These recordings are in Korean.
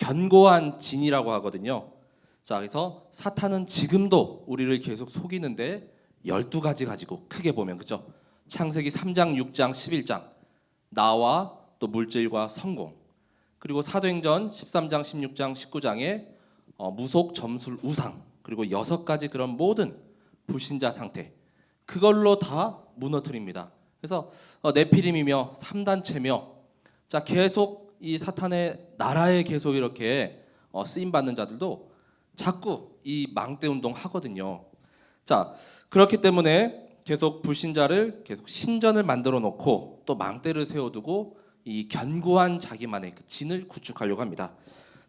견고한 진이라고 하거든요. 자, 그래서 사탄은 지금도 우리를 계속 속이는데 12가지 가지고 크게 보면 그죠? 창세기 3장, 6장, 11장 나와 또 물질과 성공, 그리고 사도행전 13장, 16장, 19장에 무속, 점술, 우상, 그리고 6가지 그런 모든 불신자 상태, 그걸로 다 무너뜨립니다. 그래서 네피림이며 3단체며, 자, 계속 이 사탄의 나라에 계속 이렇게 쓰임 받는 자들도 자꾸 이 망대 운동 하거든요. 자, 그렇기 때문에 계속 불신자를 계속 신전을 만들어 놓고 또 망대를 세워두고 이 견고한 자기만의 그 진을 구축하려고 합니다.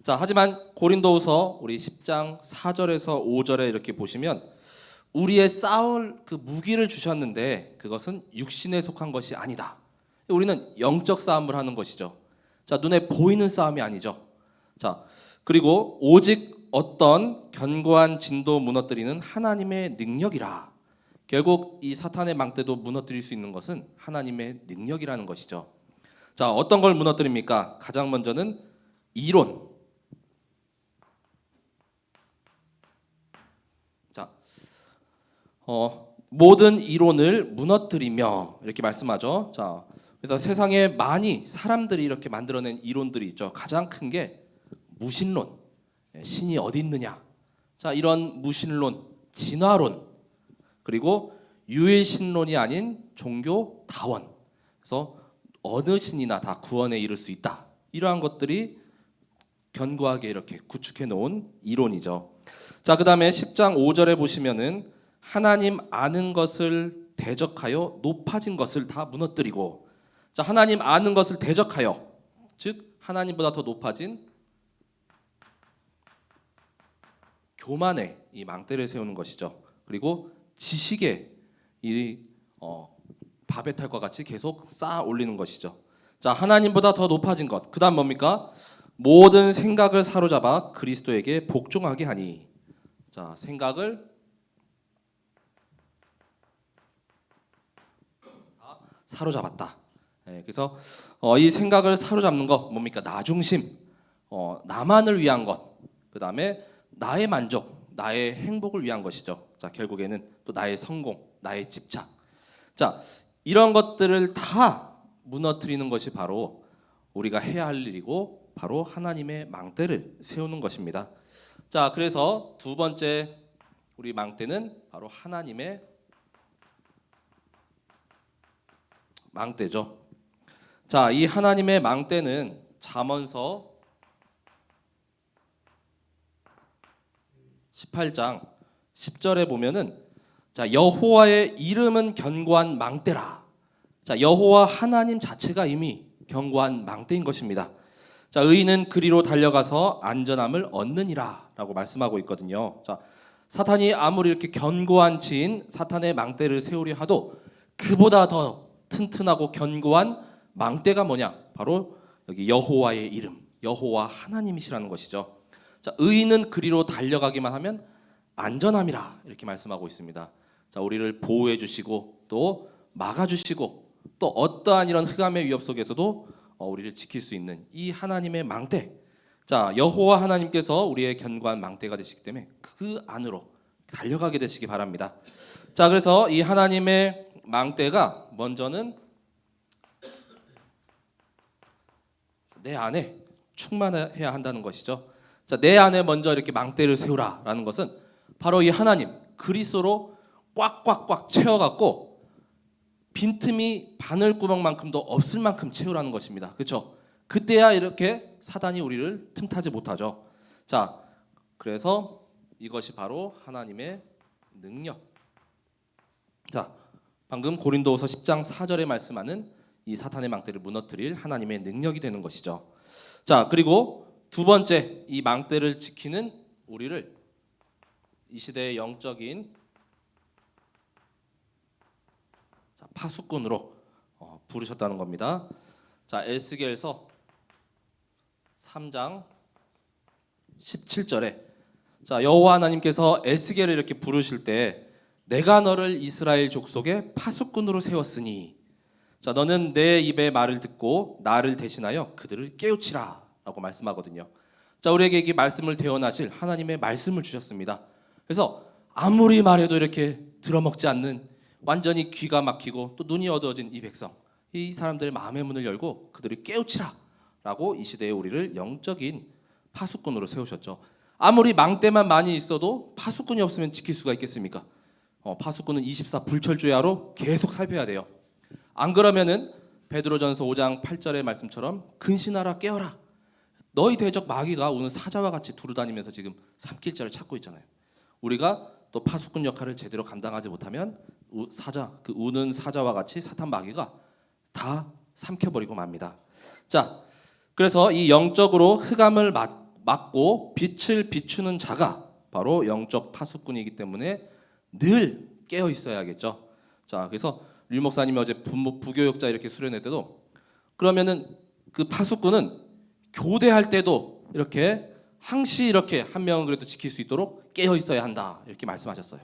자, 하지만 고린도후서 우리 10장 4절에서 5절에 이렇게 보시면 우리의 싸울 그 무기를 주셨는데 그것은 육신에 속한 것이 아니다. 우리는 영적 싸움을 하는 것이죠. 자, 눈에 보이는 싸움이 아니죠. 자, 그리고 오직 어떤 견고한 진도 무너뜨리는 하나님의 능력이라. 결국 이 사탄의 망대도 무너뜨릴 수 있는 것은 하나님의 능력이라는 것이죠. 자, 어떤 걸 무너뜨립니까? 가장 먼저는 이론. 자, 모든 이론을 무너뜨리며 이렇게 말씀하죠. 자, 그래서 세상에 많이 사람들이 이렇게 만들어낸 이론들이 있죠. 가장 큰 게 무신론, 신이 어디 있느냐. 자, 이런 무신론, 진화론, 그리고 유일신론이 아닌 종교 다원. 그래서 어느 신이나 다 구원에 이를 수 있다. 이러한 것들이 견고하게 이렇게 구축해 놓은 이론이죠. 자, 그다음에 10장 5절에 보시면은 하나님 아는 것을 대적하여 높아진 것을 다 무너뜨리고, 자, 하나님 아는 것을 대적하여, 즉 하나님보다 더 높아진 교만의 이 망대를 세우는 것이죠. 그리고 지식의 이 바베탈과 같이 계속 쌓아 올리는 것이죠. 자, 하나님보다 더 높아진 것. 그다음 뭡니까? 모든 생각을 사로잡아 그리스도에게 복종하게 하니. 자, 생각을 사로잡았다. 그래서 이 생각을 사로잡는 것 뭡니까? 나 중심, 나만을 위한 것. 그다음에 나의 만족, 나의 행복을 위한 것이죠. 자, 결국에는 또 나의 성공, 나의 집착. 자, 이런 것들을 다 무너뜨리는 것이 바로 우리가 해야 할 일이고 바로 하나님의 망대를 세우는 것입니다. 자, 그래서 두 번째 우리 망대는 바로 하나님의 망대죠. 자, 이 하나님의 망대는 잠언서 18장 10절에 보면은, 자, 여호와의 이름은 견고한 망대라. 자, 여호와 하나님 자체가 이미 견고한 망대인 것입니다. 자, 의인은 그리로 달려가서 안전함을 얻느니라라고 말씀하고 있거든요. 자, 사탄이 아무리 이렇게 견고한 진 사탄의 망대를 세우려 하도 그보다 더 튼튼하고 견고한 망대가 뭐냐? 바로 여기 여호와의 이름, 여호와 하나님이시라는 것이죠. 자, 의인은 그리로 달려가기만 하면 안전함이라 이렇게 말씀하고 있습니다. 자, 우리를 보호해 주시고 또 막아 주시고 또 어떠한 이런 흑암의 위협 속에서도 우리를 지킬 수 있는 이 하나님의 망대. 자, 여호와 하나님께서 우리의 견고한 망대가 되시기 때문에 그 안으로 달려가게 되시기 바랍니다. 자, 그래서 이 하나님의 망대가 먼저는 내 안에 충만해야 한다는 것이죠. 자, 내 안에 먼저 이렇게 망대를 세우라라는 것은 바로 이 하나님 그리스도로 꽉꽉꽉 채워갖고 빈틈이 바늘구멍만큼도 없을 만큼 채우라는 것입니다. 그렇죠? 그때야 이렇게 사단이 우리를 틈타지 못하죠. 자, 그래서 이것이 바로 하나님의 능력. 자, 방금 고린도후서 10장 4절에 말씀하는 이 사탄의 망대를 무너뜨릴 하나님의 능력이 되는 것이죠. 자, 그리고 두 번째 이 망대를 지키는 우리를 이 시대의 영적인 파수꾼으로 부르셨다는 겁니다. 자, 에스겔서 3장 17절에 자, 여호와 하나님께서 에스겔을 이렇게 부르실 때 내가 너를 이스라엘 족속의 파수꾼으로 세웠으니 자, 너는 내 입의 말을 듣고 나를 대신하여 그들을 깨우치라 라고 말씀하거든요. 자, 우리에게 이 말씀을 대언하실 하나님의 말씀을 주셨습니다. 그래서 아무리 말해도 이렇게 들어먹지 않는 완전히 귀가 막히고 또 눈이 어두워진 이 백성, 이 사람들의 마음의 문을 열고 그들을 깨우치라 라고 이 시대에 우리를 영적인 파수꾼으로 세우셨죠. 아무리 망대만 많이 있어도 파수꾼이 없으면 지킬 수가 있겠습니까? 파수꾼은 24 불철주야로 계속 살펴야 돼요. 안 그러면은 베드로전서 5장 8절의 말씀처럼 근신하라 깨어라. 너희 대적 마귀가 우는 사자와 같이 두루다니면서 지금 삼킬 자를 찾고 있잖아요. 우리가 또 파수꾼 역할을 제대로 감당하지 못하면 그 우는 사자와 같이 사탄 마귀가 다 삼켜버리고 맙니다. 자, 그래서 이 영적으로 흑암을 막고 빛을 비추는 자가 바로 영적 파수꾼이기 때문에 늘 깨어 있어야겠죠. 자, 그래서 류 목사님이 어제 부교육자 이렇게 수련회 때도 그러면은 그 파수꾼은 교대할 때도 이렇게 항시 이렇게 한 명은 그래도 지킬 수 있도록 깨어 있어야 한다 이렇게 말씀하셨어요.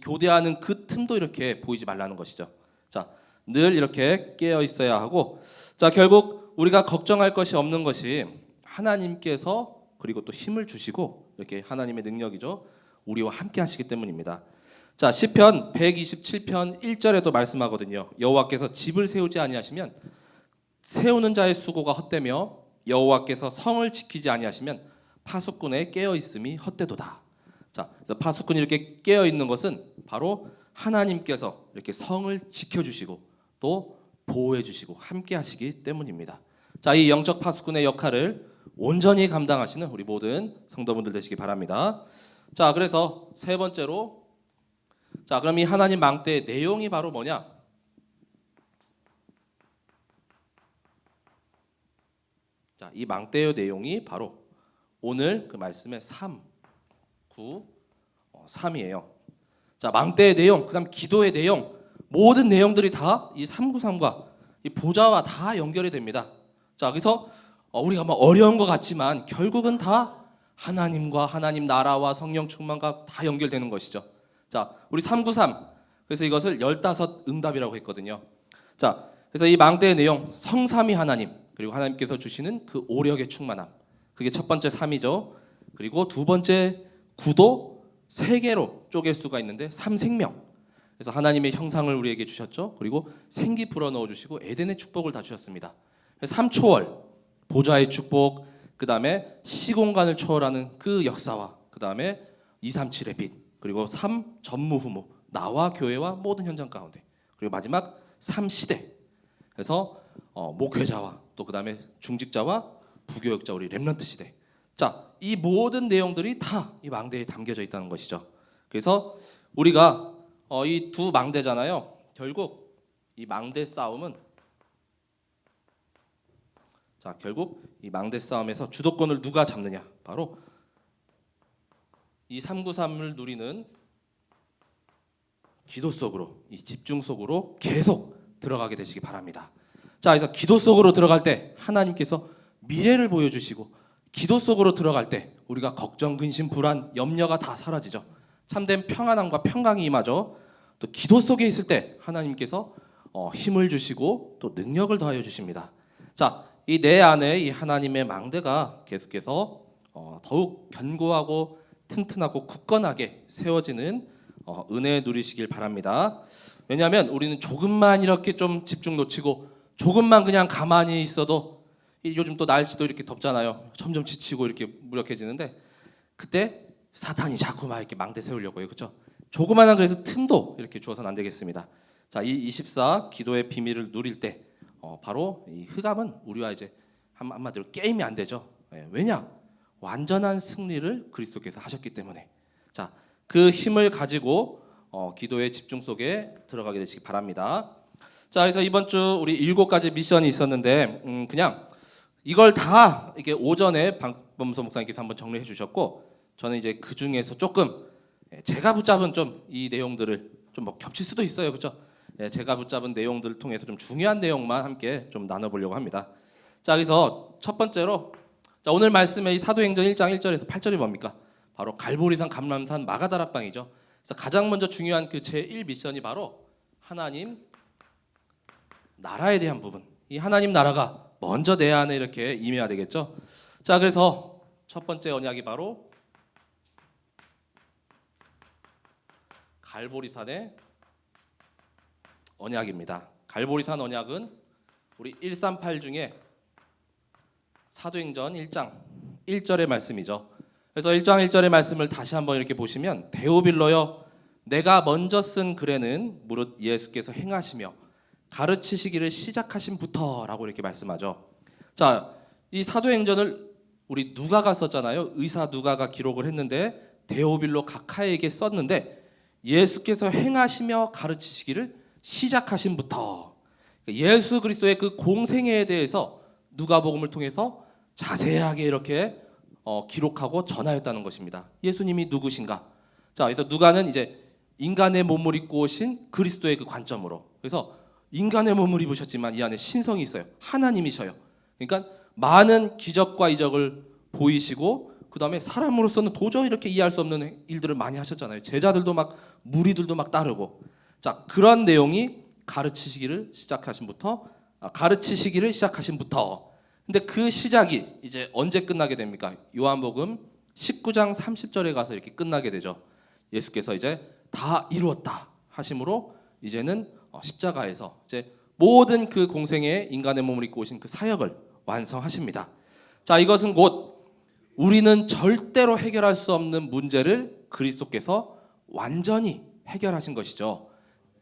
교대하는 그 틈도 이렇게 보이지 말라는 것이죠. 자, 늘 이렇게 깨어 있어야 하고, 자, 결국 우리가 걱정할 것이 없는 것이 하나님께서 그리고 또 힘을 주시고 이렇게 하나님의 능력이죠. 우리와 함께 하시기 때문입니다. 자, 시편 127편 1절에도 말씀하거든요. 여호와께서 집을 세우지 아니하시면 세우는 자의 수고가 헛되며 여호와께서 성을 지키지 아니하시면 파수꾼의 깨어 있음이 헛되도다. 자, 그래서 파수꾼이 이렇게 깨어 있는 것은 바로 하나님께서 이렇게 성을 지켜주시고 또 보호해주시고 함께하시기 때문입니다. 자, 이 영적 파수꾼의 역할을 온전히 감당하시는 우리 모든 성도분들 되시기 바랍니다. 자, 그래서 세 번째로, 자, 그럼 이 하나님 망대의 내용이 바로 뭐냐? 자, 이 망대의 내용이 바로 오늘 그 말씀의 3, 9, 3이에요. 자, 망대의 내용, 그다음 기도의 내용, 모든 내용들이 다 이 393과 이 보좌와 다 연결이 됩니다. 자, 그래서 우리가 뭐 어려운 것 같지만 결국은 다 하나님과 하나님 나라와 성령 충만과 다 연결되는 것이죠. 자, 우리 393, 그래서 이것을 15 응답이라고 했거든요. 자, 그래서 이 망대의 내용, 성삼위 하나님, 그리고 하나님께서 주시는 그 오력의 충만함, 그게 첫 번째 3이죠. 그리고 두 번째 9도 세 개로 쪼갤 수가 있는데 3생명, 그래서 하나님의 형상을 우리에게 주셨죠. 그리고 생기 불어넣어 주시고 에덴의 축복을 다 주셨습니다. 3초월, 보좌의 축복, 그 다음에 시공간을 초월하는 그 역사와 그 다음에 237의 빛, 그리고 3 전무후무, 나와 교회와 모든 현장 가운데, 그리고 마지막 3시대, 그래서 목회자와 또 그 다음에 중직자와 부교역자, 우리 렘넌트 시대. 자, 이 모든 내용들이 다 이 망대에 담겨져 있다는 것이죠. 그래서 우리가 이 두 망대잖아요. 결국 이 망대 싸움은, 자, 결국 이 망대 싸움에서 주도권을 누가 잡느냐? 바로 이 393을 누리는 기도 속으로, 이 집중 속으로 계속 들어가게 되시기 바랍니다. 자, 그래서 기도 속으로 들어갈 때 하나님께서 미래를 보여주시고, 기도 속으로 들어갈 때 우리가 걱정, 근심, 불안, 염려가 다 사라지죠. 참된 평안함과 평강이 임하죠. 또 기도 속에 있을 때 하나님께서 힘을 주시고 또 능력을 더하여 주십니다. 자, 이 내 안에 이 하나님의 망대가 계속해서 더욱 견고하고 튼튼하고 굳건하게 세워지는 은혜 누리시길 바랍니다. 왜냐하면 우리는 조금만 이렇게 좀 집중 놓치고 조금만 그냥 가만히 있어도, 요즘 또 날씨도 이렇게 덥잖아요. 점점 지치고 이렇게 무력해지는데 그때 사탄이 자꾸 막 이렇게 망대 세우려고 해요. 그렇죠? 조그만한 그래서 틈도 이렇게 주어서는 안 되겠습니다. 자, 이 24 기도의 비밀을 누릴 때 바로 이 흑암은 우리와 이제 한마디로 게임이 안 되죠. 왜냐? 완전한 승리를 그리스도께서 하셨기 때문에. 자, 그 힘을 가지고 기도의 집중 속에 들어가게 되시기 바랍니다. 자, 그래서 이번 주 우리 7가지 미션이 있었는데 그냥 이걸 다 이게 오전에 방범서 목사님께서 한번 정리해 주셨고, 저는 이제 그 중에서 조금 제가 붙잡은 좀 이 내용들을 좀 뭐 겹칠 수도 있어요, 그렇죠? 제가 붙잡은 내용들을 통해서 좀 중요한 내용만 함께 좀 나눠보려고 합니다. 자, 그래서 첫 번째로, 자, 오늘 말씀의 이 사도행전 1장 1절에서 8절이 뭡니까? 바로 갈보리산, 감람산, 마가다락방이죠. 그래서 가장 먼저 중요한 그 제1 미션이 바로 하나님 나라에 대한 부분. 이 하나님 나라가 먼저 내 안에 이렇게 임해야 되겠죠. 자, 그래서 첫 번째 언약이 바로 갈보리산의 언약입니다. 갈보리산 언약은 우리 138 중에 사도행전 1장 1절의 말씀이죠. 그래서 1장 1절의 말씀을 다시 한번 이렇게 보시면 데오빌로여 내가 먼저 쓴 글에는 무릇 예수께서 행하시며 가르치시기를 시작하신부터라고 이렇게 말씀하죠. 자, 이 사도행전을 우리 누가가 썼잖아요. 의사 누가가 기록을 했는데 데오빌로 각하에게 썼는데 예수께서 행하시며 가르치시기를 시작하신부터 예수 그리스도의 그 공생애에 대해서 누가복음을 통해서 자세하게 이렇게 기록하고 전하였다는 것입니다. 예수님이 누구신가? 자, 그래서 누가는 이제 인간의 몸을 입고 오신 그리스도의 그 관점으로 그래서 인간의 몸을 입으셨지만 이 안에 신성이 있어요. 하나님이셔요. 그러니까 많은 기적과 이적을 보이시고 그 다음에 사람으로서는 도저히 이렇게 이해할 수 없는 일들을 많이 하셨잖아요. 제자들도 막 무리들도 막 따르고 자 그런 내용이 가르치시기를 시작하신부터 근데 그 시작이 이제 언제 끝나게 됩니까? 요한복음 19장 30절에 가서 이렇게 끝나게 되죠. 예수께서 이제 다 이루었다 하심으로 이제는 십자가에서 이제 모든 그 공생의 인간의 몸을 입고 오신 그 사역을 완성하십니다. 자, 이것은 곧 우리는 절대로 해결할 수 없는 문제를 그리스도께서 완전히 해결하신 것이죠.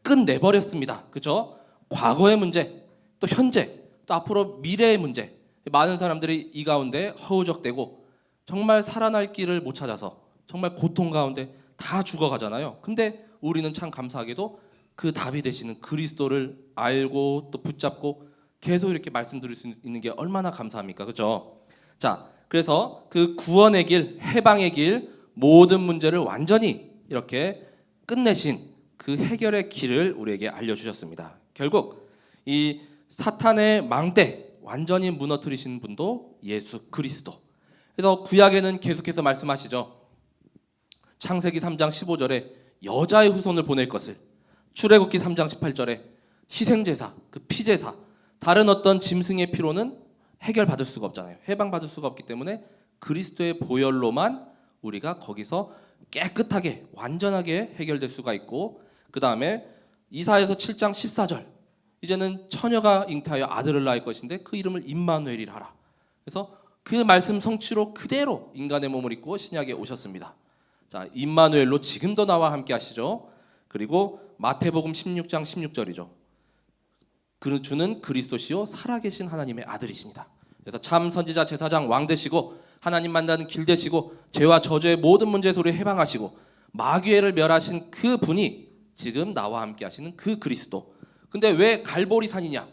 끝내버렸습니다. 그죠? 과거의 문제, 또 현재, 또 앞으로 미래의 문제. 많은 사람들이 이 가운데 허우적대고 정말 살아날 길을 못 찾아서 정말 고통 가운데 다 죽어가잖아요. 근데 우리는 참 감사하게도 그 답이 되시는 그리스도를 알고 또 붙잡고 계속 이렇게 말씀드릴 수 있는 게 얼마나 감사합니까? 그죠? 자, 그래서 그 구원의 길, 해방의 길, 모든 문제를 완전히 이렇게 끝내신 그 해결의 길을 우리에게 알려주셨습니다. 결국 이 사탄의 망대 완전히 무너뜨리신 분도 예수 그리스도. 그래서 구약에는 계속해서 말씀하시죠. 창세기 3장 15절에 여자의 후손을 보낼 것을, 출애굽기 3장 18절에 희생제사, 그 피제사, 다른 어떤 짐승의 피로는 해결받을 수가 없잖아요. 해방받을 수가 없기 때문에 그리스도의 보혈로만 우리가 거기서 깨끗하게 완전하게 해결될 수가 있고 그 다음에 이사야서 7장 14절 이제는 처녀가 잉태하여 아들을 낳을 것인데 그 이름을 임마누엘이라 하라. 그래서 그 말씀 성취로 그대로 인간의 몸을 입고 신약에 오셨습니다. 자, 임마누엘로 지금도 나와 함께 하시죠. 그리고 마태복음 16장 16절이죠. 그 주는 그리스도시요 살아계신 하나님의 아들이시니다. 그래서 참 선지자 제사장 왕 되시고 하나님 만나는 길 되시고 죄와 저주의 모든 문제에서 우리를 해방하시고 마귀를 멸하신 그 분이 지금 나와 함께 하시는 그 그리스도. 근데 왜 갈보리산이냐?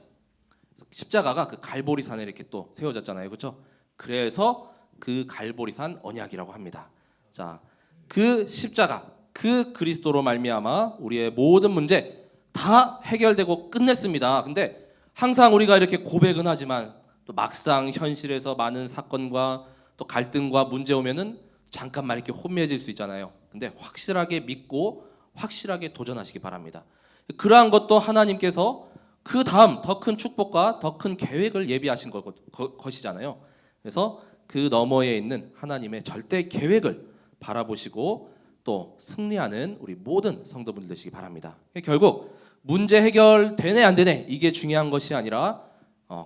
십자가가 그 갈보리산에 이렇게 또 세워졌잖아요. 그렇죠? 그래서 그 갈보리산 언약이라고 합니다. 자, 그 십자가, 그 그리스도로 말미암아 우리의 모든 문제 다 해결되고 끝냈습니다. 근데 항상 우리가 이렇게 고백은 하지만 또 막상 현실에서 많은 사건과 또 갈등과 문제 오면은 잠깐만 이렇게 혼미해질 수 있잖아요. 근데 확실하게 믿고 확실하게 도전하시기 바랍니다. 그러한 것도 하나님께서 그 다음 더 큰 축복과 더 큰 계획을 예비하신 것이잖아요. 그래서 그 너머에 있는 하나님의 절대 계획을 바라보시고 또 승리하는 우리 모든 성도분들 되시기 바랍니다. 결국 문제 해결되네 안 되네 이게 중요한 것이 아니라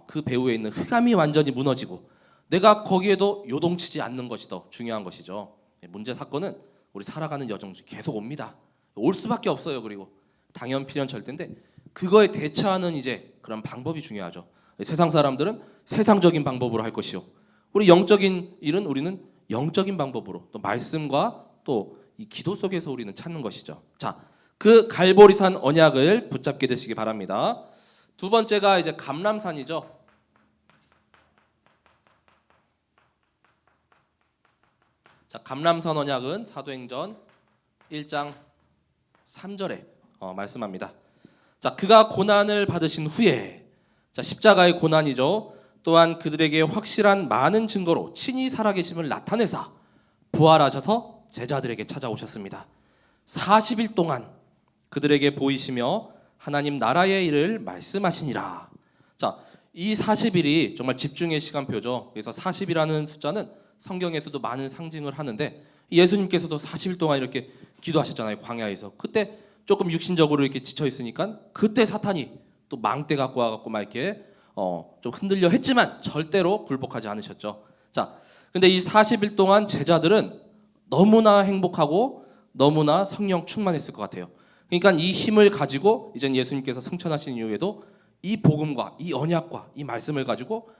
그 배후에 있는 흑암이 완전히 무너지고 내가 거기에도 요동치지 않는 것이 더 중요한 것이죠. 문제 사건은 우리 살아가는 여정 중에 계속 옵니다. 올 수밖에 없어요. 그리고 당연 필연절대인데 그거에 대처하는 이제 그런 방법이 중요하죠. 세상 사람들은 세상적인 방법으로 할 것이요. 우리 영적인 일은 우리는 영적인 방법으로 또 말씀과 또 이 기도 속에서 우리는 찾는 것이죠. 자, 그 갈보리산 언약을 붙잡게 되시기 바랍니다. 두 번째가 이제 감람산이죠. 자, 감람산 언약은 사도행전 1장 3절에 말씀합니다. 자, 그가 고난을 받으신 후에 자, 십자가의 고난이죠. 또한 그들에게 확실한 많은 증거로 친히 살아계심을 나타내사 부활하셔서 제자들에게 찾아오셨습니다. 40일 동안 그들에게 보이시며 하나님 나라의 일을 말씀하시니라. 자, 이 40일이 정말 집중의 시간표죠. 그래서 40이라는 숫자는 성경에서도 많은 상징을 하는데 예수님께서도 40일 동안 이렇게 기도하셨잖아요. 광야에서. 그때 조금 육신적으로 이렇게 지쳐 있으니까 그때 사탄이 또 망대 갖고 와갖고 막 이렇게 좀 흔들려 했지만 절대로 굴복하지 않으셨죠. 자, 근데 이 40일 동안 제자들은 너무나 행복하고 너무나 성령 충만했을 것 같아요. 그러니까 이 힘을 가지고 이제 예수님께서 승천하신 이후에도 이 복음과 이 언약과 이 말씀을 가지고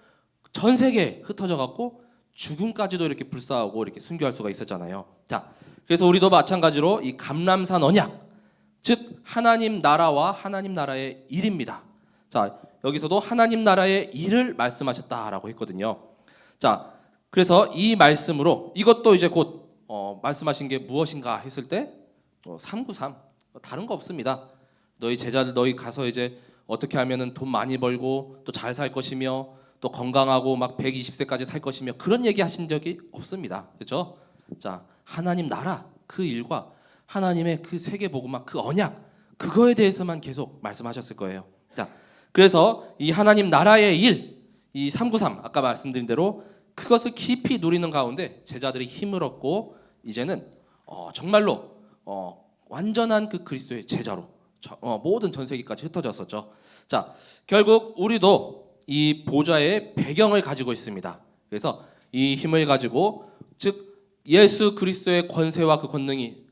전 세계에 흩어져 갖고 죽음까지도 이렇게 불사하고 이렇게 순교할 수가 있었잖아요. 자, 그래서 우리도 마찬가지로 이 감람산 언약, 즉 하나님 나라와 하나님 나라의 일입니다. 자, 여기서도 하나님 나라의 일을 말씀하셨다라고 했거든요. 자, 그래서 이 말씀으로 이것도 이제 곧 말씀하신 게 무엇인가 했을 때 393 다른 거 없습니다. 너희 제자들 너희 가서 이제 어떻게 하면은 돈 많이 벌고 또 잘 살 것이며 또 건강하고 막 120세까지 살 것이며 그런 얘기 하신 적이 없습니다. 그렇죠? 자, 하나님 나라 그 일과 하나님의 그 세계 복음화 그 언약 그거에 대해서만 계속 말씀하셨을 거예요. 자, 그래서 이 하나님 나라의 일, 이 393 아까 말씀드린 대로 그것을 깊이 누리는 가운데 제자들이 힘을 얻고 이제는 정말로 완전한 그 그리스도의 제자로 모든 전 세계까지 흩어졌었죠. 자, 결국 우리도 이 보좌의 배경을 가지고 있습니다. 그래서 이 힘을 가지고 즉 예수 그리스도의 권세와 그 권능이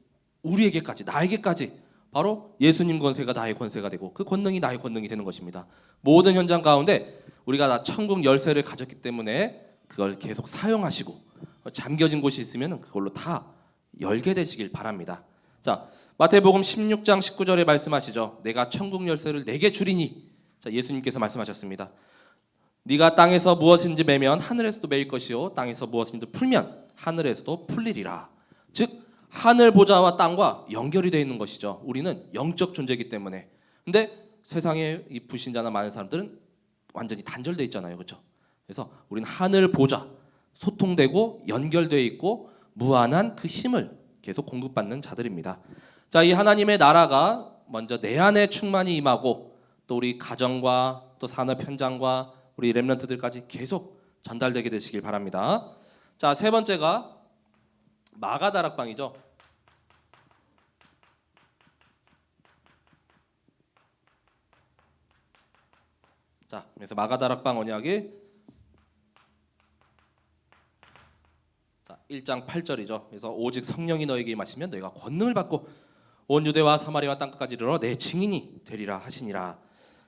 우리에게까지 나에게까지 바로 예수님 권세가 나의 권세가 되고 그 권능이 나의 권능이 되는 것입니다. 모든 현장 가운데 우리가 다 천국 열쇠를 가졌기 때문에 그걸 계속 사용하시고 잠겨진 곳이 있으면 그걸로 다 열게 되시길 바랍니다. 자, 마태복음 16장 19절에 말씀하시죠. 내가 천국 열쇠를 내게 주리니. 자, 예수님께서 말씀하셨습니다. 네가 땅에서 무엇인지 매면 하늘에서도 매일 것이요 땅에서 무엇인지 풀면 하늘에서도 풀리리라. 즉 하늘 보좌와 땅과 연결이 되어 있는 것이죠. 우리는 영적 존재이기 때문에. 근데 세상에 이 불신자나 많은 사람들은 완전히 단절되어 있잖아요. 그렇죠? 그래서 우리는 하늘 보좌 소통되고 연결되어 있고 무한한 그 힘을 계속 공급받는 자들입니다. 자, 이 하나님의 나라가 먼저 내 안에 충만히 임하고 또 우리 가정과 또 산업 현장과 우리 렘넌트들까지 계속 전달되게 되시길 바랍니다. 자, 세 번째가 마가다락방이죠. 자, 그래서 마가다락방 언약이 1장 8절이죠. 그래서 오직 성령이 너에게 임하시면 너희가 권능을 받고 온 유대와 사마리아와 땅끝까지 이르러 내 증인이 되리라 하시니라.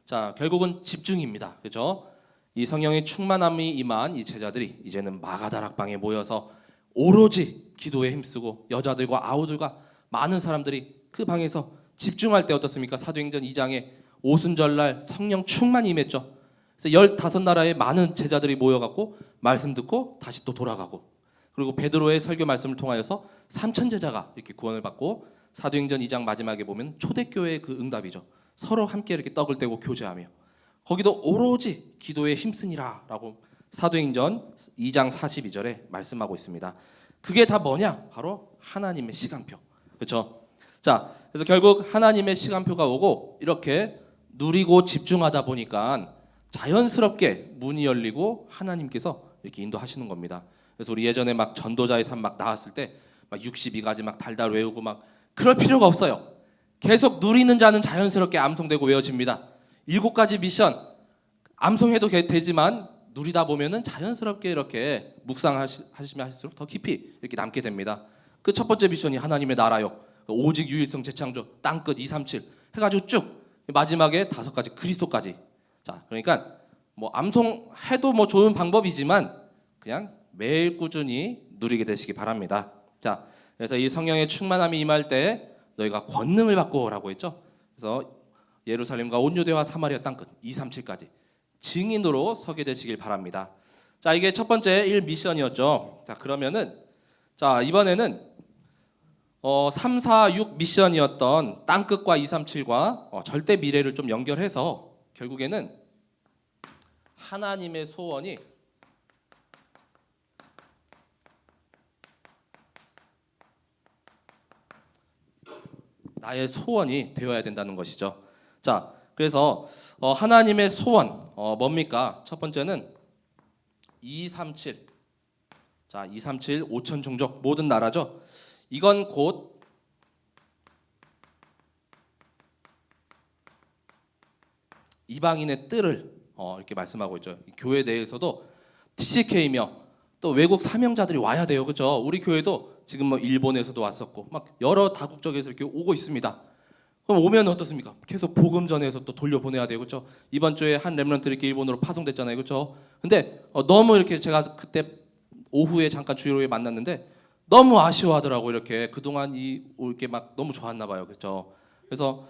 자, 결국은 집중입니다. 그렇죠? 이 성령의 충만함이 임한 이 제자들이 이제는 마가다락방에 모여서 오로지 기도에 힘쓰고 여자들과 아우들과 많은 사람들이 그 방에서 집중할 때 어떻습니까? 사도행전 2장에 오순절날 성령 충만히 임했죠. 그래서 15나라의 많은 제자들이 모여갖고 말씀 듣고 다시 또 돌아가고 그리고 베드로의 설교 말씀을 통하여서 3천 제자가 이렇게 구원을 받고 사도행전 2장 마지막에 보면 초대교회의 그 응답이죠. 서로 함께 이렇게 떡을 떼고 교제하며 거기도 오로지 기도에 힘쓰니라 라고 사도행전 2장 42절에 말씀하고 있습니다. 그게 다 뭐냐? 바로 하나님의 시간표. 그렇죠? 자, 그래서 결국 하나님의 시간표가 오고 이렇게 누리고 집중하다 보니까 자연스럽게 문이 열리고 하나님께서 이렇게 인도하시는 겁니다. 그래서 우리 예전에 막 전도자의 삶 막 나왔을 때 막 62가지 막 달달 외우고 막 그럴 필요가 없어요. 계속 누리는 자는 자연스럽게 암송되고 외워집니다. 7가지 미션 암송해도 되지만 누리다 보면은 자연스럽게 이렇게 묵상하시면 할수록 더 깊이 이렇게 남게 됩니다. 그 첫 번째 미션이 하나님의 나라요. 오직 유일성 재창조 땅끝 237 해가지고 쭉 마지막에 5가지 그리스도까지. 자, 그러니까 뭐 암송해도 뭐 좋은 방법이지만 그냥 매일 꾸준히 누리게 되시기 바랍니다. 자, 그래서 이 성령의 충만함이 임할 때 너희가 권능을 받고라고 했죠. 그래서 예루살렘과 온 유대와 사마리아 땅끝 237까지 증인으로 서게 되시길 바랍니다. 자, 이게 첫 번째 1미션이었죠. 자, 그러면은 자, 이번에는 3, 4, 6 미션이었던 땅끝과 237과 절대 미래를 좀 연결해서 결국에는 하나님의 소원이 나의 소원이 되어야 된다는 것이죠. 자, 그래서 하나님의 소원 뭡니까? 첫 번째는 237. 자, 237 5천 종족 모든 나라죠. 이건 곧 이방인의 뜰을 이렇게 말씀하고 있죠. 교회 내에서도 TCK며 또 외국 사명자들이 와야 돼요, 그렇죠? 우리 교회도 지금 뭐 일본에서도 왔었고 막 여러 다국적에서 이렇게 오고 있습니다. 그럼 오면 어떻습니까? 계속 복음 전해서 또 돌려보내야 돼요, 그렇죠? 이번 주에 한 렘넌트 이렇게 일본으로 파송됐잖아요, 그렇죠? 근데 너무 이렇게 제가 그때 오후에 잠깐 주일호에 만났는데 너무 아쉬워하더라고. 이렇게 그동안 이렇게 막 너무 좋았나 봐요, 그렇죠? 그래서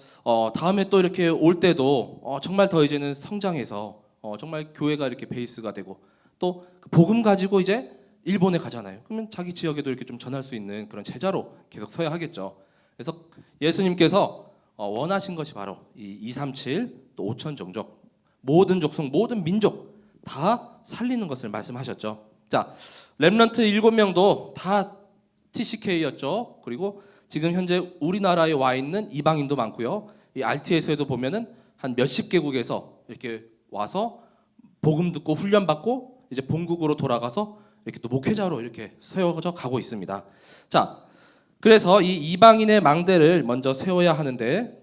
다음에 또 이렇게 올 때도 정말 더 이제는 성장해서 정말 교회가 이렇게 베이스가 되고 또 그 복음 가지고 이제 일본에 가잖아요. 그러면 자기 지역에도 이렇게 좀 전할 수 있는 그런 제자로 계속 서야 하겠죠. 그래서 예수님께서 원하신 것이 바로 이 237 또 5천 종족 모든 족속 모든 민족 다 살리는 것을 말씀하셨죠. 자, 렘넌트 7명도 다 TCK였죠. 그리고 지금 현재 우리나라에 와 있는 이방인도 많고요. 이 RTS에도 보면은 한 몇십 개국에서 이렇게 와서 복음 듣고 훈련 받고 이제 본국으로 돌아가서 이렇게 또 목회자로 이렇게 세워져 가고 있습니다. 자, 그래서 이 이방인의 망대를 먼저 세워야 하는데,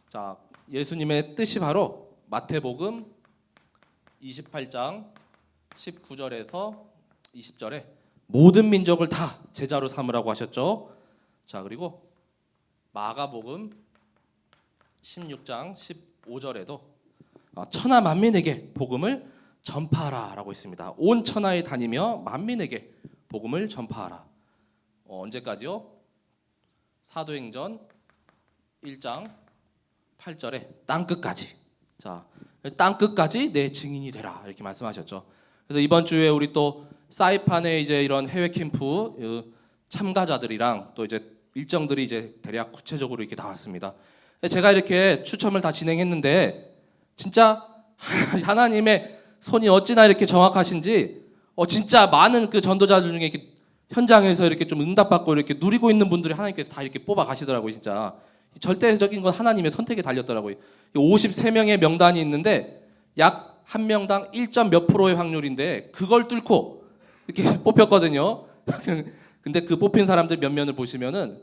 자, 예수님의 뜻이 바로 마태복음 28장 19절에서 20절에 모든 민족을 다 제자로 삼으라고 하셨죠. 자, 그리고 마가복음 16장 15절에도 천하 만민에게 복음을 전파하라라고 있습니다. 온 천하에 다니며 만민에게 복음을 전파하라. 언제까지요? 사도행전 1장 8절에 땅 끝까지. 자, 땅 끝까지 내 증인이 되라 이렇게 말씀하셨죠. 그래서 이번 주에 우리 또 사이판에 이제 이런 해외 캠프 참가자들이랑 또 이제 일정들이 이제 대략 구체적으로 이렇게 나왔습니다. 제가 이렇게 추첨을 다 진행했는데 진짜 하나님의 손이 어찌나 이렇게 정확하신지 진짜 많은 그 전도자들 중에 이렇게 현장에서 이렇게 좀 응답받고 이렇게 누리고 있는 분들이 하나님께서 다 이렇게 뽑아 가시더라고요. 진짜 절대적인 건 하나님의 선택에 달렸더라고요. 53명의 명단이 있는데 약 한 명당 1점 몇 프로의 확률인데 그걸 뚫고 이렇게 뽑혔거든요. 근데 그 뽑힌 사람들 몇 면을 보시면은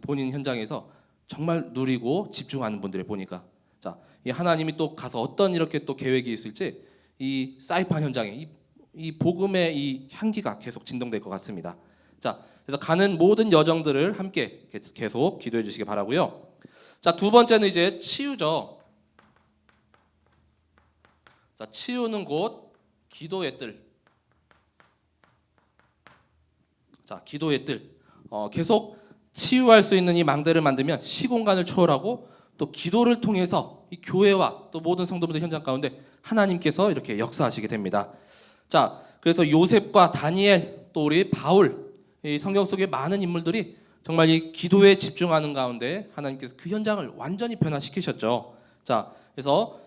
본인 현장에서 정말 누리고 집중하는 분들을 보니까 자, 이 하나님이 또 가서 어떤 이렇게 또 계획이 있을지 이 사이판 현장에 이 복음의 이 향기가 계속 진동될 것 같습니다. 자, 그래서 가는 모든 여정들을 함께 계속 기도해 주시기 바라고요. 자, 두 번째는 이제 치유죠. 자, 치유는 곧 기도의 뜰. 자, 기도의 뜰. 계속 치유할 수 있는 이 망대를 만들면 시공간을 초월하고 또 기도를 통해서 이 교회와 또 모든 성도분들 현장 가운데 하나님께서 이렇게 역사하시게 됩니다. 자, 그래서 요셉과 다니엘 또 우리 바울 이 성경 속에 많은 인물들이 정말 이 기도에 집중하는 가운데 하나님께서 그 현장을 완전히 변화시키셨죠. 자, 그래서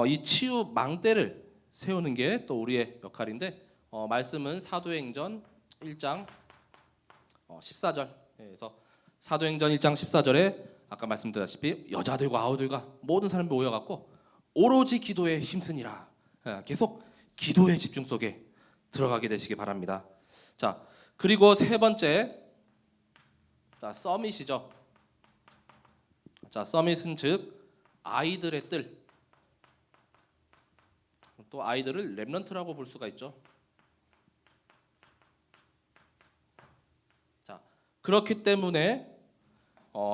이 치유 망대를 세우는 게 또 우리의 역할인데 말씀은 사도행전 1장 14절. 그래서 사도행전 1장 14절에 아까 말씀드렸다시피 여자들과 아우들과 모든 사람이 모여갖고 오로지 기도에 힘쓰니라. 계속 기도의 집중 속에 들어가게 되시기 바랍니다. 자, 그리고 세 번째, 자, 서밋이죠. 자, 서밋은 즉 아이들의 뜰. 또 아이들을 렘넌트라고 볼 수가 있죠. 자, 그렇기 때문에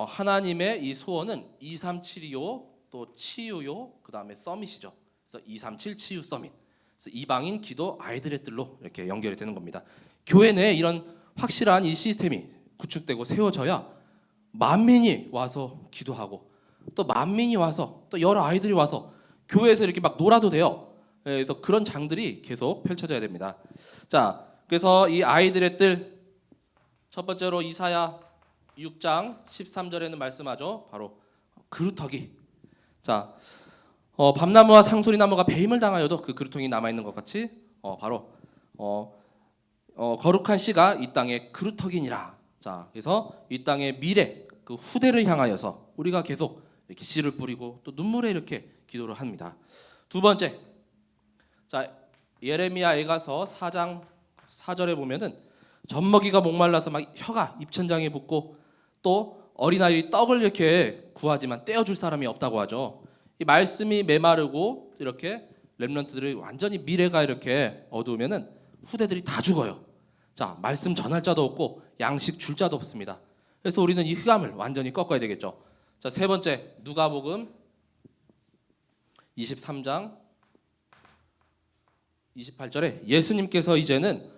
하나님의 이 소원은 237이요, 또 치유요, 그 다음에 서밋이죠. 그래서 237 치유 서밋. 그래서 이방인 기도 아이들의 뜰로 이렇게 연결이 되는 겁니다. 교회 내에 이런 확실한 이 시스템이 구축되고 세워져야 만민이 와서 기도하고 또 만민이 와서 또 여러 아이들이 와서 교회에서 이렇게 막 놀아도 돼요. 그래서 그런 장들이 계속 펼쳐져야 됩니다. 자, 그래서 이 아이들의 뜰 첫 번째로 이사야 6장 13절에는 말씀하죠. 바로 그루터기. 자, 밤나무와 상소리나무가 배임을 당하여도 그 그루터기 남아 있는 것 같이 바로 거룩한 씨가 이 땅의 그루터기니라. 자, 그래서 이 땅의 미래 그 후대를 향하여서 우리가 계속 이렇게 씨를 뿌리고 또 눈물에 이렇게 기도를 합니다. 두 번째, 자, 예레미야 애가서 4장 4절에 보면은 젖먹이가 목말라서 막 혀가 입천장에 붙고 또 어린아이들이 떡을 이렇게 구하지만 떼어줄 사람이 없다고 하죠. 이 말씀이 메마르고 이렇게 렘넌트들이 완전히 미래가 이렇게 어두우면은 후대들이 다 죽어요. 자, 말씀 전할 자도 없고 양식 줄 자도 없습니다. 그래서 우리는 이 흑암을 완전히 꺾어야 되겠죠. 자, 세 번째 누가복음 23장 28절에 예수님께서 이제는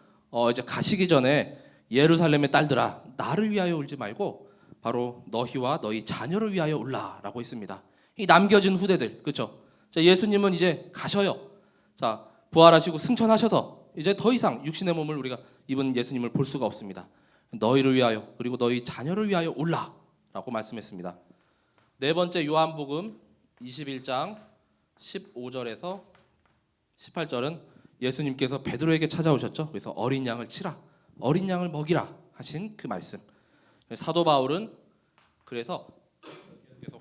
이제 가시기 전에 예루살렘의 딸들아 나를 위하여 울지 말고 바로 너희와 너희 자녀를 위하여 울라라고 했습니다. 이 남겨진 후대들, 그렇죠? 자, 예수님은 이제 가셔요. 자, 부활하시고 승천하셔서 이제 더 이상 육신의 몸을 우리가 입은 예수님을 볼 수가 없습니다. 너희를 위하여 그리고 너희 자녀를 위하여 울라라고 말씀했습니다. 네 번째 요한복음 21장 15절에서 18절은 예수님께서 베드로에게 찾아오셨죠. 그래서 어린 양을 치라, 어린 양을 먹이라 하신 그 말씀. 사도 바울은 그래서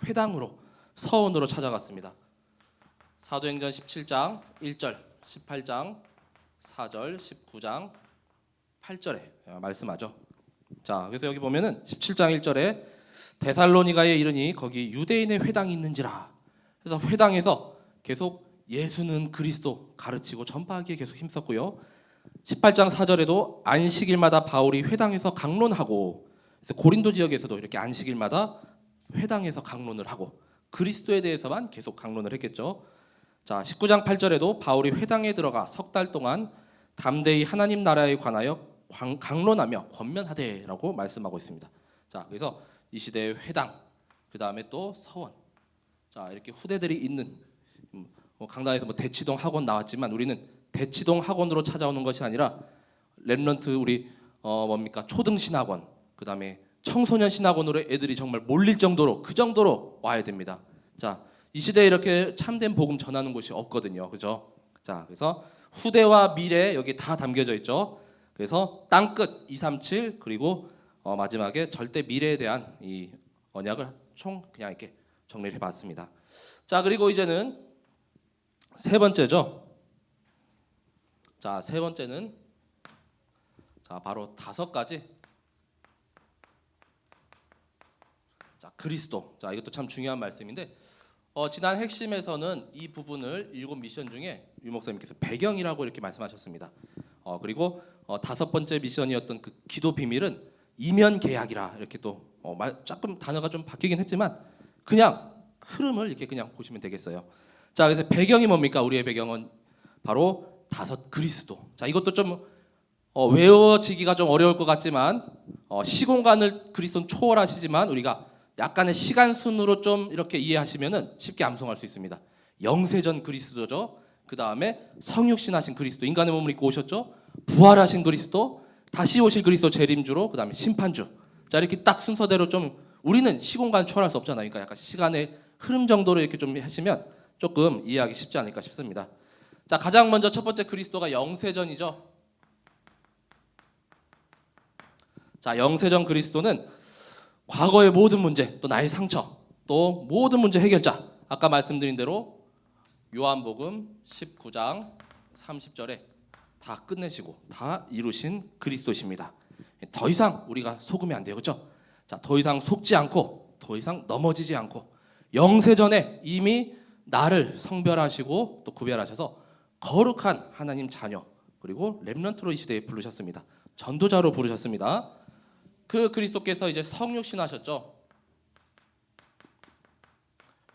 회당으로 서원으로 찾아갔습니다. 사도행전 17장 1절, 18장 4절, 19장 8절에 말씀하죠. 자, 그래서 여기 보면은 17장 1절에 데살로니가에 이르니 거기 유대인의 회당이 있는지라. 그래서 회당에서 계속 예수는 그리스도 가르치고 전파하기에 계속 힘썼고요. 18장 4절에도 안식일마다 바울이 회당에서 강론하고, 그래서 고린도 지역에서도 이렇게 안식일마다 회당에서 강론을 하고 그리스도에 대해서만 계속 강론을 했겠죠. 자, 19장 8절에도 바울이 회당에 들어가 석 달 동안 담대히 하나님 나라에 관하여 강론하며 권면하되라고 말씀하고 있습니다. 자, 그래서 이 시대의 회당, 그 다음에 또 서원, 자 이렇게 후대들이 있는 강단에서 대치동 학원 나왔지만 우리는 대치동 학원으로 찾아오는 것이 아니라 렘넌트 우리 뭡니까 초등 신학원, 그 다음에 청소년 신학원으로 애들이 정말 몰릴 정도로 그 정도로 와야 됩니다. 자, 이 시대에 이렇게 참된 복음 전하는 곳이 없거든요, 그죠? 자, 그래서 후대와 미래 여기 다 담겨져 있죠. 그래서 땅끝 237 그리고 마지막에 절대 미래에 대한 이 언약을 총 그냥 이렇게 정리를 해봤습니다. 자, 그리고 이제는 세 번째죠. 자, 세 번째는 자 바로 5가지. 자, 그리스도. 자, 이것도 참 중요한 말씀인데 지난 핵심에서는 이 부분을 7 미션 중에 유 목사님께서 배경이라고 이렇게 말씀하셨습니다. 그리고 5번째 미션이었던 그 기도 비밀은 이면 계약이라 이렇게 또 조금 단어가 좀 바뀌긴 했지만 그냥 흐름을 이렇게 그냥 보시면 되겠어요. 자, 그래서 배경이 뭡니까? 우리의 배경은 바로 5 그리스도. 자, 이것도 좀 외워지기가 좀 어려울 것 같지만 시공간을 그리스도는 초월하시지만 우리가 약간의 시간 순으로 좀 이렇게 이해하시면은 쉽게 암송할 수 있습니다. 영세전 그리스도죠. 그 다음에 성육신하신 그리스도, 인간의 몸을 입고 오셨죠. 부활하신 그리스도, 다시 오실 그리스도 재림주로, 그 다음에 심판주. 자, 이렇게 딱 순서대로 좀 우리는 시공간 초월할 수 없잖아요. 그러니까 약간 시간의 흐름 정도로 이렇게 좀 하시면 조금 이해하기 쉽지 않을까 싶습니다. 자, 가장 먼저 첫 번째 그리스도가 영세전이죠. 자, 영세전 그리스도는 과거의 모든 문제, 또 나의 상처, 또 모든 문제 해결자. 아까 말씀드린 대로 요한복음 19장 30절에 다 끝내시고 다 이루신 그리스도십니다. 더 이상 우리가 속으면 안 돼요, 그렇죠? 자, 더 이상 속지 않고, 더 이상 넘어지지 않고, 영세전에 이미 나를 성별하시고 또 구별하셔서 거룩한 하나님 자녀, 그리고 렘넌트로 이 시대에 부르셨습니다. 전도자로 부르셨습니다. 그 그리스도께서 이제 성육신하셨죠.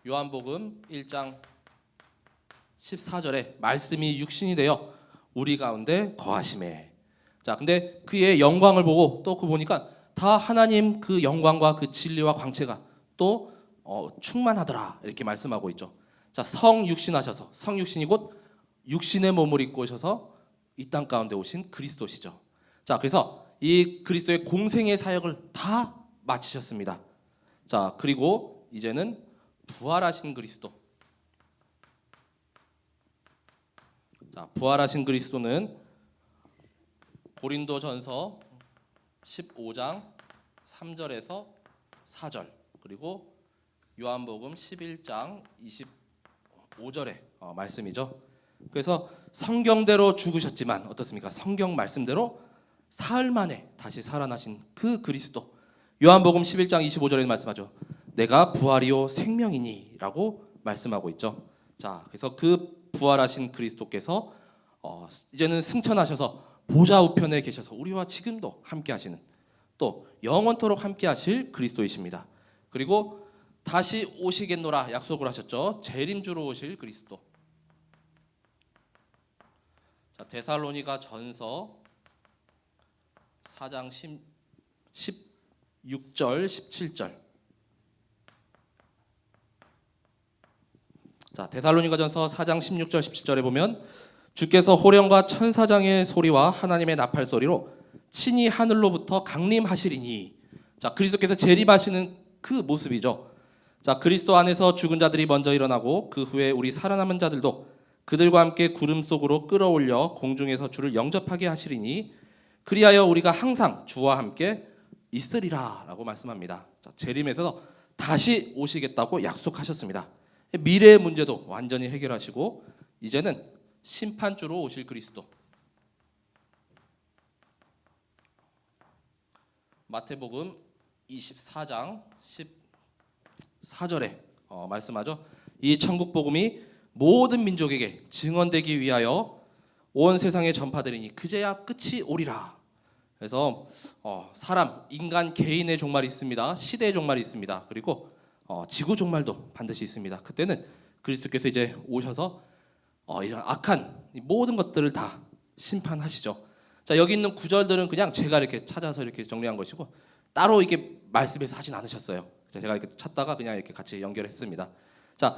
요한복음 1장 14절에 말씀이 육신이 되어 우리 가운데 거하심에. 자, 근데 그의 영광을 보고 또 그 보니까 다 하나님 그 영광과 그 진리와 광채가 또 충만하더라 이렇게 말씀하고 있죠. 자, 성육신하셔서, 성육신이 곧 육신의 몸을 입고 오셔서 이 땅 가운데 오신 그리스도시죠. 자, 그래서 이 그리스도의 공생의 사역을 다 마치셨습니다. 자, 그리고 이제는 부활하신 그리스도. 자, 부활하신 그리스도는 고린도전서 15장 3절에서 4절, 그리고 요한복음 11장 25절의 말씀이죠. 그래서 성경대로 죽으셨지만 어떻습니까? 성경 말씀대로 사흘 만에 다시 살아나신 그 그리스도. 요한복음 11장 25절에 말씀하죠. 내가 부활이요 생명이니라고 말씀하고 있죠. 자, 그래서 그 부활하신 그리스도께서 이제는 승천하셔서 보좌 우편에 계셔서 우리와 지금도 함께 하시는, 또 영원토록 함께 하실 그리스도이십니다. 그리고 다시 오시겠노라 약속을 하셨죠. 재림주로 오실 그리스도. 자, 데살로니가 전서 4장 16절 17절. 자, 데살로니가전서 4장 16절 17절에 보면 주께서 호령과 천사장의 소리와 하나님의 나팔 소리로 친히 하늘로부터 강림하시리니. 자, 그리스도께서 재림하시는 그 모습이죠. 자, 그리스도 안에서 죽은 자들이 먼저 일어나고 그 후에 우리 살아남은 자들도 그들과 함께 구름 속으로 끌어올려 공중에서 주를 영접하게 하시리니 그리하여 우리가 항상 주와 함께 있으리라라고 말씀합니다. 자, 재림에서 다시 오시겠다고 약속하셨습니다. 미래의 문제도 완전히 해결하시고 이제는 심판주로 오실 그리스도. 마태복음 24장 14절에 말씀하죠. 이 천국 복음이 모든 민족에게 증언되기 위하여 온 세상에 전파되리니 그제야 끝이 오리라. 그래서 사람, 인간 개인의 종말이 있습니다. 시대의 종말이 있습니다. 그리고 지구 종말도 반드시 있습니다. 그때는 그리스도께서 이제 오셔서 이런 악한 모든 것들을 다 심판하시죠. 자, 여기 있는 구절들은 그냥 제가 이렇게 찾아서 이렇게 정리한 것이고 따로 이게 말씀에서 하진 않으셨어요. 제가 이렇게 찾다가 그냥 이렇게 같이 연결했습니다. 자,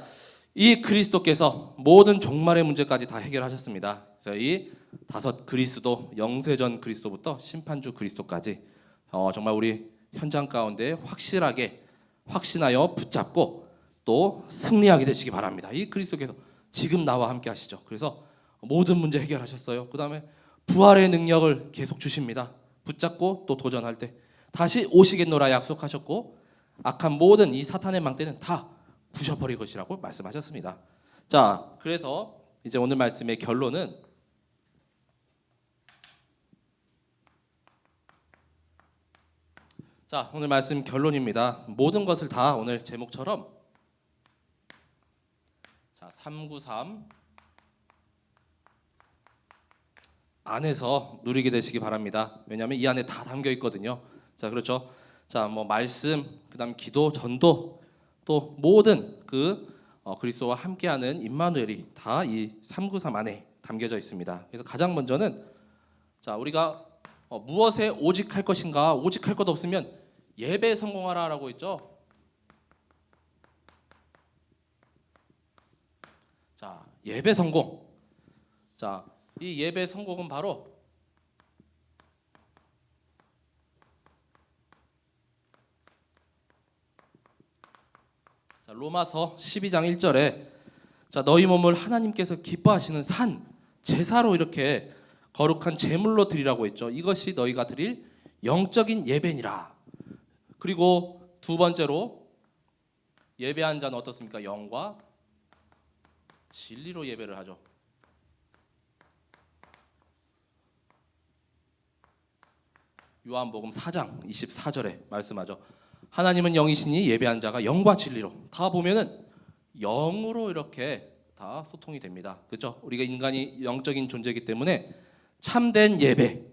이 그리스도께서 모든 종말의 문제까지 다 해결하셨습니다. 그래서 이 다섯 그리스도, 영세전 그리스도부터 심판주 그리스도까지 정말 우리 현장 가운데 확실하게 확신하여 붙잡고 또 승리하게 되시기 바랍니다. 이 그리스도께서 지금 나와 함께 하시죠. 그래서 모든 문제 해결하셨어요. 그 다음에 부활의 능력을 계속 주십니다. 붙잡고 또 도전할 때 다시 오시겠노라 약속하셨고 악한 모든 이 사탄의 망대는 다 부셔버릴 것이라고 말씀하셨습니다. 자, 그래서 이제 오늘 말씀의 결론은 자, 오늘 말씀 결론입니다. 모든 것을 다 오늘 제목처럼 자, 393 안에서 누리게 되시기 바랍니다. 왜냐하면 이 안에 다 담겨 있거든요. 자, 그렇죠. 자, 뭐 말씀, 그다음 기도, 전도, 또 모든 그 그리스도와 함께하는 임마누엘이 다 이 393 안에 담겨져 있습니다. 그래서 가장 먼저는 자, 우리가 무엇에 오직 할 것인가? 오직 할 것 없으면 예배에 성공하라라고 했죠. 자, 예배 성공. 자, 이 예배 성공은 바로 자, 로마서 12장 1절에 자, 너희 몸을 하나님께서 기뻐하시는 산 제사로 이렇게 거룩한 제물로 드리라고 했죠. 이것이 너희가 드릴 영적인 예배니라. 그리고 두 번째로 예배한 자는 어떻습니까? 영과 진리로 예배를 하죠. 요한복음 4장 24절에 말씀하죠. 하나님은 영이시니 예배한 자가 영과 진리로. 다 보면은 영으로 이렇게 다 소통이 됩니다. 그렇죠? 우리가 인간이 영적인 존재이기 때문에 참된 예배,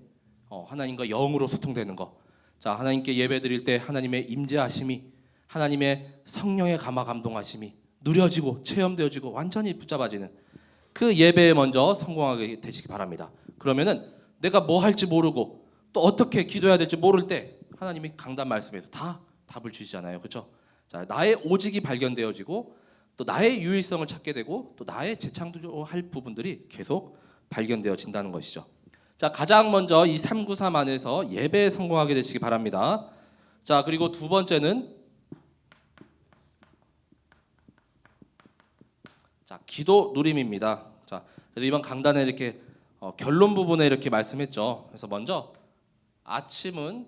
하나님과 영으로 소통되는 거. 자, 하나님께 예배 드릴 때 하나님의 임재하심이, 하나님의 성령의 감화 감동하심이 누려지고 체험되어지고 완전히 붙잡아지는 그 예배에 먼저 성공하게 되시기 바랍니다. 그러면은 내가 뭐 할지 모르고 또 어떻게 기도해야 될지 모를 때 하나님이 강단 말씀에서 다 답을 주시잖아요. 그렇죠? 자, 나의 오직이 발견되어지고 또 나의 유일성을 찾게 되고 또 나의 재창조할 부분들이 계속 발견되어진다는 것이죠. 자, 가장 먼저 이 393 안에서 예배에 성공하게 되시기 바랍니다. 자, 그리고 두 번째는 자, 기도 누림입니다. 자, 그래서 이번 강단에 이렇게 결론 부분에 이렇게 말씀했죠. 그래서 먼저 아침은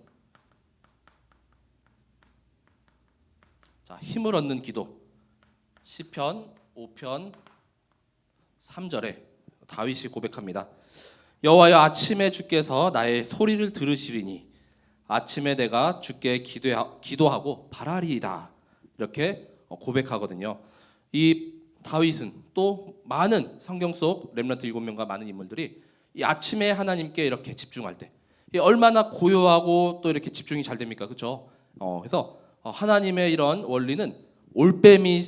자, 힘을 얻는 기도. 시편 5편 3절에 다윗이 고백합니다. 여호와여, 아침에 주께서 나의 소리를 들으시리니 아침에 내가 주께 기도하고 바라리이다. 이렇게 고백하거든요. 이 다윗은 또 많은 성경 속 렘넌트 7명과 많은 인물들이 이 아침에 하나님께 이렇게 집중할 때 얼마나 고요하고 또 이렇게 집중이 잘 됩니까? 그렇죠? 그래서 하나님의 이런 원리는 올빼미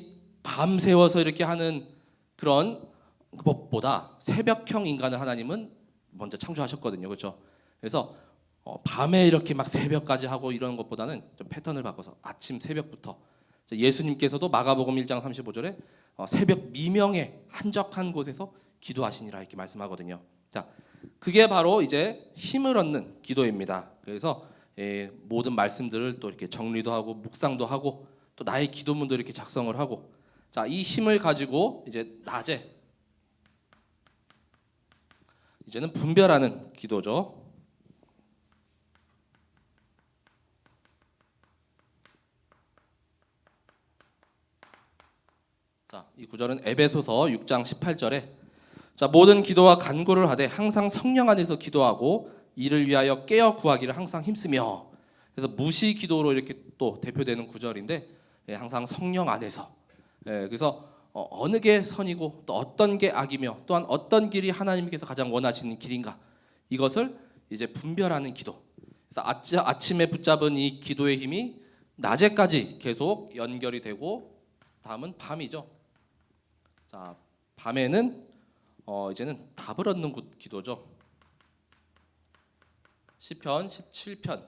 밤새워서 이렇게 하는 그런 법보다 새벽형 인간을 하나님은 먼저 창조하셨거든요. 그렇죠? 그래서 밤에 이렇게 막 새벽까지 하고 이런 것보다는 좀 패턴을 바꿔서 아침 새벽부터, 예수님께서도 마가복음 1장 35절에 새벽 미명에 한적한 곳에서 기도하시니라 이렇게 말씀하거든요. 자, 그게 바로 이제 힘을 얻는 기도입니다. 그래서 모든 말씀들을 또 이렇게 정리도 하고 묵상도 하고 또 나의 기도문도 이렇게 작성을 하고, 자, 이 힘을 가지고 이제 낮에 이제는 분별하는 기도죠. 자, 이 구절은 에베소서 6장 18절에 자, 모든 기도와 간구를 하되 항상 성령 안에서 기도하고 이를 위하여 깨어 구하기를 항상 힘쓰며, 그래서 무시 기도로 이렇게 또 대표되는 구절인데 항상 성령 안에서, 그래서 어느 게 선이고 또 어떤 게 악이며 또한 어떤 길이 하나님께서 가장 원하시는 길인가, 이것을 이제 분별하는 기도. 그래서 아침에 붙잡은 이 기도의 힘이 낮에까지 계속 연결이 되고, 다음은 밤이죠. 자, 밤에는 이제는 답을 얻는 기도죠. 시편 17편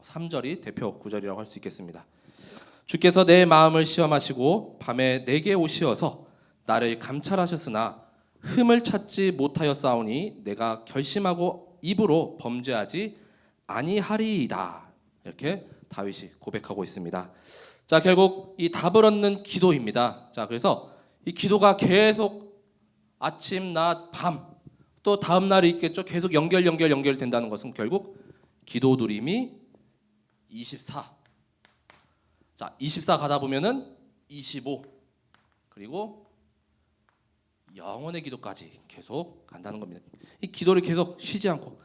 3절이 대표 구절이라고 할 수 있겠습니다. 주께서 내 마음을 시험하시고 밤에 내게 오시어서 나를 감찰하셨으나 흠을 찾지 못하였사오니 내가 결심하고 입으로 범죄하지 아니하리이다. 이렇게 다윗이 고백하고 있습니다. 자, 결국 이 답을 얻는 기도입니다. 자, 그래서 이 기도가 계속 아침, 낮, 밤, 또 다음 날이 있겠죠. 계속 연결된다는 것은 결국 기도 누림이 24. 자, 24 가다 보면은 25, 그리고 영원의 기도까지 계속 간다는 겁니다. 이 기도를 계속 쉬지 않고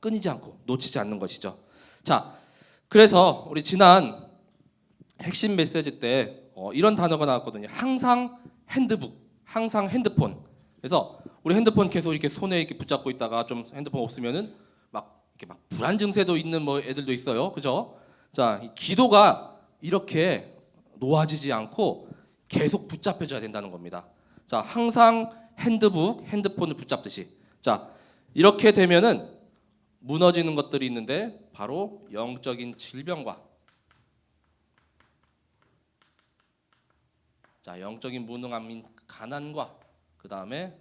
끊이지 않고 놓치지 않는 것이죠. 자, 그래서 우리 지난 핵심 메시지 때 이런 단어가 나왔거든요. 항상 핸드북, 항상 핸드폰. 그래서 우리 핸드폰 계속 이렇게 손에 이렇게 붙잡고 있다가 좀 핸드폰 없으면은 이렇게 불안 증세도 있는 뭐 애들도 있어요. 그죠? 자, 이 기도가 이렇게 놓아지지 않고 계속 붙잡혀져야 된다는 겁니다. 자, 항상 핸드폰을 붙잡듯이. 자, 이렇게 되면은 무너지는 것들이 있는데 바로 영적인 질병과, 자, 영적인 무능함인 가난과, 그 다음에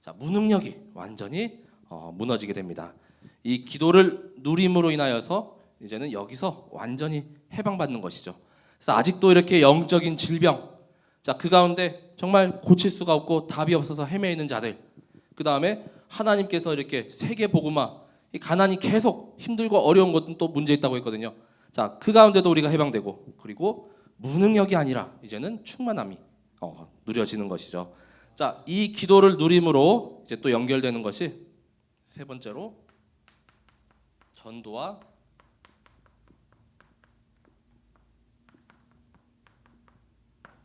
자, 무능력이 완전히 무너지게 됩니다. 이 기도를 누림으로 인하여서 이제는 여기서 완전히 해방받는 것이죠. 그래서 아직도 이렇게 영적인 질병, 자, 그 가운데 정말 고칠 수가 없고 답이 없어서 헤매이는 자들, 그 다음에 하나님께서 이렇게 세계 복음화, 이 가난이 계속 힘들고 어려운 것은 또 문제 있다고 했거든요. 자, 그 가운데도 우리가 해방되고, 그리고 무능력이 아니라 이제는 충만함이 누려지는 것이죠. 자, 이 기도를 누림으로 이제 또 연결되는 것이 세 번째로 전도와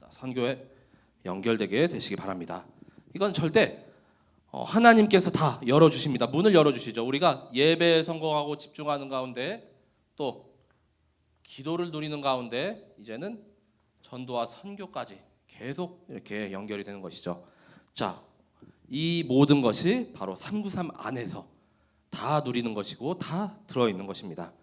선교에 연결되게 되시기 바랍니다. 이건 절대 하나님께서 다 열어주십니다. 문을 열어주시죠. 우리가 예배에 성공하고 집중하는 가운데 또 기도를 누리는 가운데 이제는 전도와 선교까지 계속 이렇게 연결이 되는 것이죠. 자, 이 모든 것이 바로 393 안에서 다 누리는 것이고 다 들어있는 것입니다.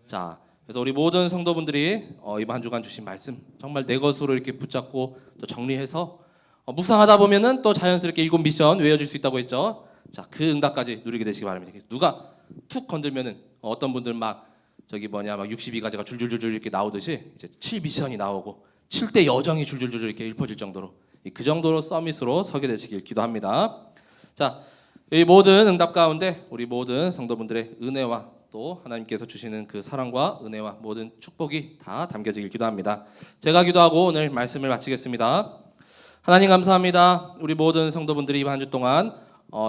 자, 그래서 우리 모든 성도분들이 이번 한 주간 주신 말씀 정말 내 것으로 이렇게 붙잡고 또 정리해서 묵상하다 보면은 또 자연스럽게 7 미션 외워질 수 있다고 했죠. 자, 그 응답까지 누리게 되시기 바랍니다. 누가 툭 건들면은 어떤 분들 막 62가지가 줄줄줄줄 이렇게 나오듯이 이제 7 미션이 나오고 7대 여정이 줄줄줄 이렇게 읊어질 정도로, 그 정도로 서밋으로 서게 되시길 기도합니다. 자, 이 모든 응답 가운데 우리 모든 성도분들의 은혜와 또 하나님께서 주시는 그 사랑과 은혜와 모든 축복이 다 담겨지길 기도합니다. 제가 기도하고 오늘 말씀을 마치겠습니다. 하나님 감사합니다. 우리 모든 성도분들이 이번 한 주 동안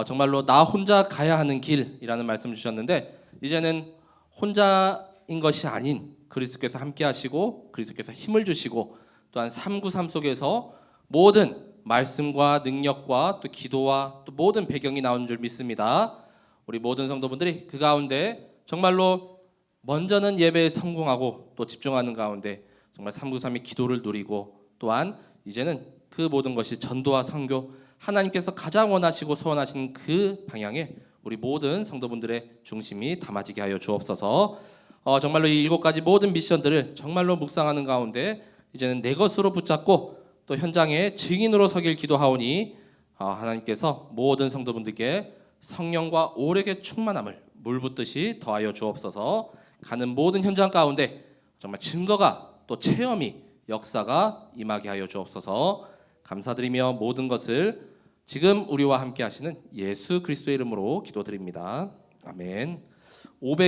정말로 나 혼자 가야 하는 길이라는 말씀 주셨는데, 이제는 혼자인 것이 아닌 그리스도께서 함께 하시고 그리스도께서 힘을 주시고 또한 393 속에서 모든 말씀과 능력과 또 기도와 또 모든 배경이 나오는 줄 믿습니다. 우리 모든 성도분들이 그 가운데 정말로 먼저는 예배에 성공하고 또 집중하는 가운데 정말 393의 기도를 누리고, 또한 이제는 그 모든 것이 전도와 선교, 하나님께서 가장 원하시고 소원하시는 그 방향에 우리 모든 성도분들의 중심이 담아지게 하여 주옵소서. 정말로 이 7가지 모든 미션들을 정말로 묵상하는 가운데 이제는 내 것으로 붙잡고 또 현장에 증인으로 서길 기도하오니, 하나님께서 모든 성도분들께 성령과 오력의 충만함을 물붓듯이 더하여 주옵소서. 가는 모든 현장 가운데 정말 증거가 또 체험이 역사가 임하게 하여 주옵소서. 감사드리며 모든 것을 지금 우리와 함께 하시는 예수 그리스도의 이름으로 기도드립니다. 아멘. 500